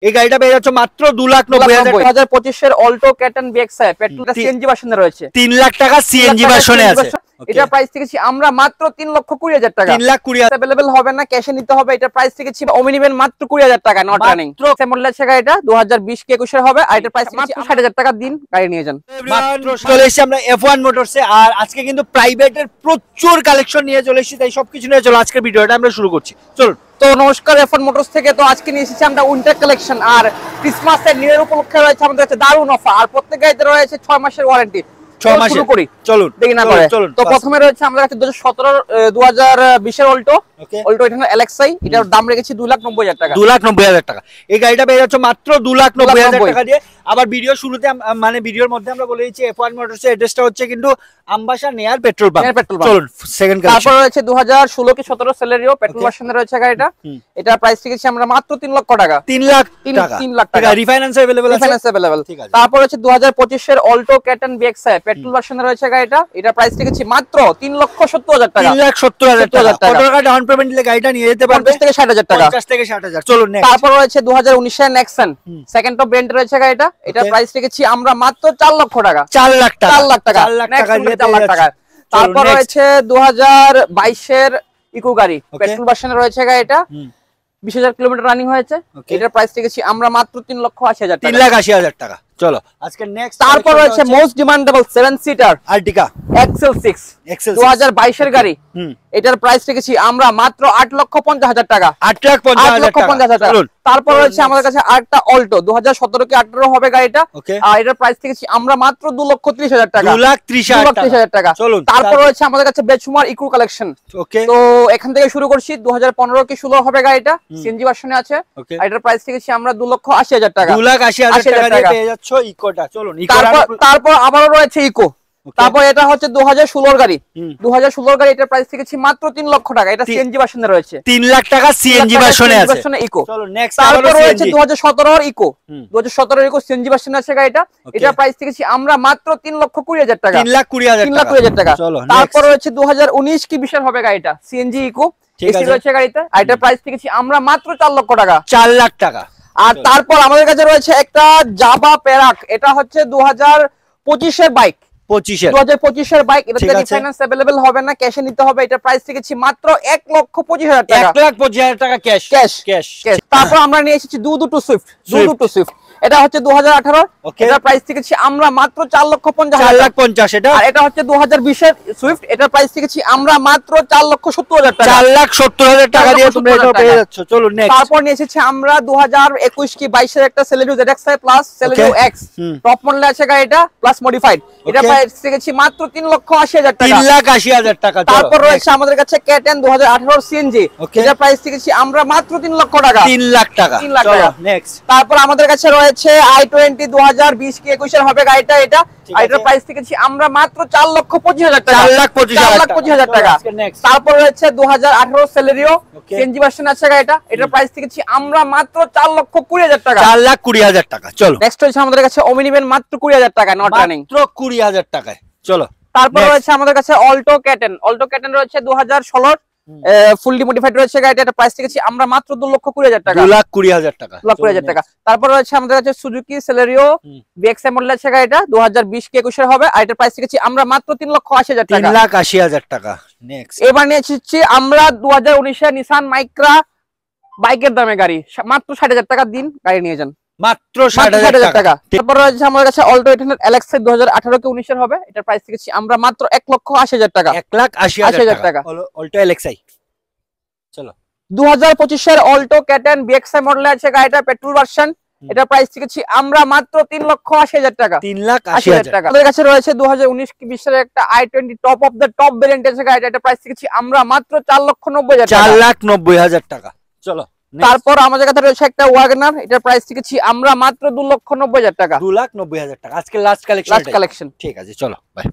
এই গাড়িটা পেয়ে যাচ্ছে মাত্র 2,90,000 2025 এর অল্টো ক্যাটন বিএক্সআই পেট্রোলটা সিএনজি ভার্সনে রয়েছে 3 লাখ টাকা সিএনজি ভার্সনে আছে। এটা প্রাইস থেকেছি আমরা মাত্র 3,20,000 টাকা। 3,20,000 अवेलेबल হবে না, ক্যাশে নিতে হবে। এটা প্রাইস থেকেছি ওমিনিবেন মাত্র 20,000 টাকা, নট রানিং। মডেল আছে গাড়িটা 2020 কে 21 এর হবে। আর এটা প্রাইস মাত্র 60,000 টাকা দিন গাড়ি নিয়ে যান। মাত্র চলে এসেছি আমরা F1 মোটরসে। আর আজকে কিন্তু প্রাইভেটের প্রচুর কালেকশন নিয়ে চলে এসেছি, তাই সবকিছু নিয়ে চলো আজকের ভিডিওটা আমরা শুরু করছি। চলুন। তো নমস্কার, F1 মোটরস থেকে। তো আজকে নিয়ে এসেছি আমরা উইন্টার কালেকশন। আর ক্রিসমাসের নিউ ইয়ার উপলক্ষে রয়েছে আমাদের কাছে দারুণ অফার। আর প্রত্যেক গাড়িতে রয়েছে 6 মাসের ওয়ারেন্টি। 6 মাসের শুরু করি, চলুন দেখি না করে। তো প্রথমে রয়েছে আমাদের কাছে 2020 এর অল্টো এটা এলএক্সআই। এটার দাম রেখেছি 2,90,000 টাকা। 2,90,000 টাকা। এই গাড়িটা পেয়ে যাচ্ছে মাত্র 2,90,000 টাকা দিয়ে। আবার ভিডিও শুরুতে মানে ভিডিওর মধ্যে আমরা বলে দিচ্ছি F1 মোটরসের অ্যাড্রেসটা হচ্ছে কিন্তু আমবাসা নিয়ার পেট্রোল পাম্প। চলুন সেকেন্ড কালেকশন। তারপর রয়েছে 2016 কি 17 সেলেরিও পেট্রোল ভার্সনে রয়েছে গাড়িটা। এটা প্রাইস রেখেছি আমরা মাত্র 3 লক্ষ টাকা। 3 লাখ টাকা। রিফাইন্যান্স अवेलेबल আছে। Refinance available. তারপর রয়েছে 2025 এর অল্টো ক্যাটন বিএক্সআই পেট্রোল ভার্সনে রয়েছে গাড়িটা। এটা প্রাইস রেখেছি মাত্র 3,70,000 টাকা। 3,70,000 টাকা। কত টাকা ডাউন পেমেন্ট দিলে গাড়িটা নিয়ে যেতে পারবে? 50 থেকে 60,000 টাকা। 50 থেকে 60,000। চলুন নেক্সট। তারপর রয়েছে 2019 এর নেক্সন সেকেন্ড টপ ব্র্যান্ড রয়েছে গাড়িটা। এটা প্রাইস রেখেছি আমরা মাত্র 4 লক্ষ টাকা। 4 লাখ টাকা। 4 লাখ টাকা। 4 লাখ টাকা দিয়ে 4 লাখ টাকা। তারপর রয়েছে 2022 এর ইকো গাড়ি পেট্রোল ভার্সনে রয়েছে গাড়িটা। 20,000 কিলোমিটার রানিং হয়েছে। এটার প্রাইস রেখেছি আমরা মাত্র 3,80,000 টাকা। 3,80,000 টাকা। চলো আজকে নেক্সট। তারপর রয়েছে মোস্ট ডিমান্ডেবল 7 সিটার আর্টিকা XL6 2022 এর গাড়ি। এটার প্রাইস রেখেছি আমরা মাত্র 8,50,000 টাকা। 8,50,000 টাকা। তারপর রয়েছে আমাদের কাছে আরেকটা অল্টো 2017 কি 18 হবে গাড়িটা। আর এটার প্রাইস রেখেছি আমরা মাত্র 2,30,000 টাকা। 2,30,000 টাকা। তারপর রয়েছে আমাদের কাছে বেচুমার ইকো কালেকশন। তো এখান থেকে শুরু করছি। 2015 কি 16 হবে গাড়িটা, সিএনজি ভার্সনে আছে। আর এটার প্রাইস রেখেছি আমরা 2,80,000 টাকা। 2,80,000 টাকা দিয়ে যাচ্ছ ইকোটা। চলুন তারপর আবারও রয়েছে ইকো। তারপর এটা হচ্ছে 2016 গাড়ি। 2016 গাড়ি। এটার প্রাইস রেখেছি মাত্র 3 লক্ষ টাকা। এটা সিএনজি ভার্সনে রয়েছে। 3 লাখ টাকা সিএনজি ভার্সনে আছে। ইকো। চলো নেক্সট। তারপর রয়েছে 2017 এর ইকো। 2017 এর ইকো সিএনজি ভার্সনে আছে গাড়িটা। এটার প্রাইস রেখেছি আমরা মাত্র 3,20,000 টাকা। 3,20,000 টাকা। তারপর রয়েছে 2019 কি 20 হবে গাড়িটা, সিএনজি ইকো এসি রয়েছে গাড়িতে। আর এটার প্রাইস রেখেছি আমরা মাত্র 4 লক্ষ টাকা। 4 লাখ টাকা। আর তারপর আমাদের কাছে রয়েছে একটা জাভা প্যারাক। এটা হচ্ছে 2025 এর বাইক। 2025 এর বাইক। এটাতে রিফাইন্যান্স अवेलेबल হবে না, ক্যাশে নিতে হবে। এটা প্রাইস রেখেছি মাত্র 1,25,000 টাকা। 1,25,000 টাকা ক্যাশ। তারপর আমরা নিয়ে এসেছি দুটো সুইফট। এটা হচ্ছে 2018। এটা প্রাইস রেখেছি আমরা মাত্র 4,50,000 এটা। আর এটা হচ্ছে 2020 এর সুইফট। এটা প্রাইস রেখেছি আমরা মাত্র 4,70,000 টাকা। 4,70,000 টাকা দিয়ে তোমরা এটা পেয়ে যাচ্ছ। চলুন নেক্সট। তারপর নিয়ে এসেছি আমরা 2021 কি 22 এর একটা Celerio ZXi plus Celerio X top model আছে গাড়িটা প্লাস মডিফাইড। এটা প্রাইস রেখেছি মাত্র 3,80,000 টাকা। 3,80,000 টাকা। তারপর রয়েছে আমাদের কাছে ক্যাটেন 2018 সিএনজি। এটা প্রাইস রেখেছি আমরা মাত্র 3 লক্ষ টাকা। 3 লাখ টাকা। চলো নেক্সট। তারপর আমাদের কাছে রয়েছে i20 2020 কি 21 এর হবে গাড়িটা। এটা এটার প্রাইস রেখেছি আমরা মাত্র 4,25,000 টাকা। 4,25,000 টাকা। তারপর রয়েছে 2018 সেলেরিও সিএনজি ভার্সন আছে গাড়িটা। এটার প্রাইস রেখেছি আমরা মাত্র 4,20,000 টাকা। 4,20,000 টাকা। চলো নেক্সট হচ্ছে আমাদের কাছে ওমিনিবেন মাত্র 20,000 টাকা, নট রানিং। মাত্র 20,000 টাকায়। চলো তারপর রয়েছে আমাদের কাছে অল্টো ক্যাটন রয়েছে 2016 ফুললি মডিফাইড রয়েছে গাড়িটা। এটা প্রাইস রেখেছি আমরা মাত্র 2,20,000 টাকা। 2,20,000 টাকা। 2,20,000 টাকা। তারপর রয়েছে আমাদের কাছে সুজুকি সেলেরিও বিএক্সআই মডেল আছে গাড়িটা 2020 কি 21 এর হবে। আর এটার প্রাইস রেখেছি আমরা মাত্র 3,80,000 টাকা। 3,80,000 টাকা। নেক্সট। এবার নিয়ে এসেছি আমরা 2019 এর নিসান মাইক্রা বাইকের দামে গাড়ি। মাত্র 60,000 টাকা দিন গাড়ি নিয়ে যান। মাত্র 60,000 টাকা। তারপর রয়েছে আমাদের কাছে অল্টো 800 এলএক্সআই 2018 কি 19 এর হবে। এটার প্রাইস রেখেছি আমরা মাত্র 1,80,000 টাকা। 1,80,000 টাকা। Alto LXi. চলো 2025 এর অল্টো ক্যাটন বিএক্সআই মডেল আছে গাড়িটা পেট্রোল ভার্সন। এটা প্রাইস রেখেছি আমরা মাত্র 3,80,000 টাকা। 3,80,000 টাকা। আমাদের কাছে রয়েছে 2019 কি 20 এর একটা i20 top of the top variant আছে গাড়িটা। এটা প্রাইস রেখেছি আমরা মাত্র 4,90,000 টাকা। 4,90,000 টাকা। চলো তারপর আমাদের কাছে রয়েছে একটা ওয়াগনার। এটার প্রাইস রেখেছি আমরা মাত্র 2,90,000 টাকা। 2,90,000 টাকা। আজকে লাস্ট কালেকশন। ঠিক আছে চলো বাই।